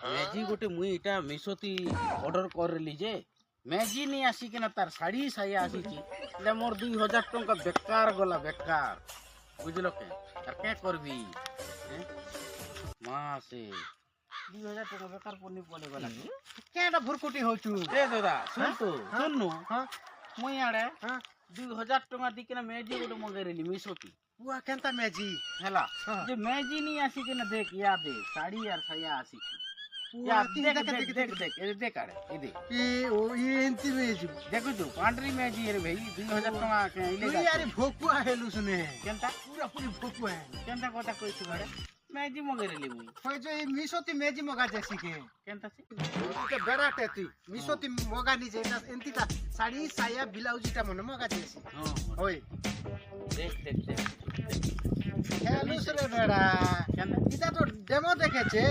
ମ୍ୟାଜି ଗୋଟେ ମୁଇଁ ଏଇଟା ମିଶୋତି ଅର୍ଡର କରିଲି ଯେ ମ୍ୟାଜି ନେଇ ଆସିକିନା ତାର ଶାଢ଼ୀ ସାୟା ଆସିଛି ହେଲେ ମୋର 2000 ଟଙ୍କା ବେକାର ଗଲା ବେକାର ବୁଝିଲ କେ ଆର କେ କରବି ମାସେ 2000 ଟଙ୍କା ବେକାର ପନି ପଲେ ଗଲା କେଟା ଭୁରକୁଟି ହଉଛୁ ଏ ଦାଦା ଶୁଣୁ ମୁଇଁ ଆଡେ 2000 ଟଙ୍କା ଦେଇକିନା ମ୍ୟାଜି ଗୋଟେ ମଗେଇଲି ମିଶୋତି ପୁଆ କେନ୍ତା ମେଜି ହେଲା ଯେ ମ୍ୟାଜି ନେଇ ଆସିକିନା ଦେଖ ୟା ଦେ ଶାଢ଼ୀ আর ସାୟା ଆସିଛି ପୁଆ देख आड़े ଏ ଓ ଏନ୍ତି ମେଜି देखु पांडरी मैजी रे भाई 2000 टका के इले ତୁ ଆରେ ଭୋକୁଆ ହେଲୁ ସୁନେ केनता ପୁରା ପୁରି ଭୋକୁଆ केनता কথা কইছি ঘরে मैजी मगेरेली मुई হয় যে মিশোতি মেজি মগা যাসি কে केनता से তে বেড়াতে তুই মিশোতি মগা নি যেটা এন্তিটা শাড়ি সায়া ব্লাউজটা মনে মগা যাসি हां ওই देख হেলু সুরে বেড়া केनता এটা তো ডেমো দেখেছে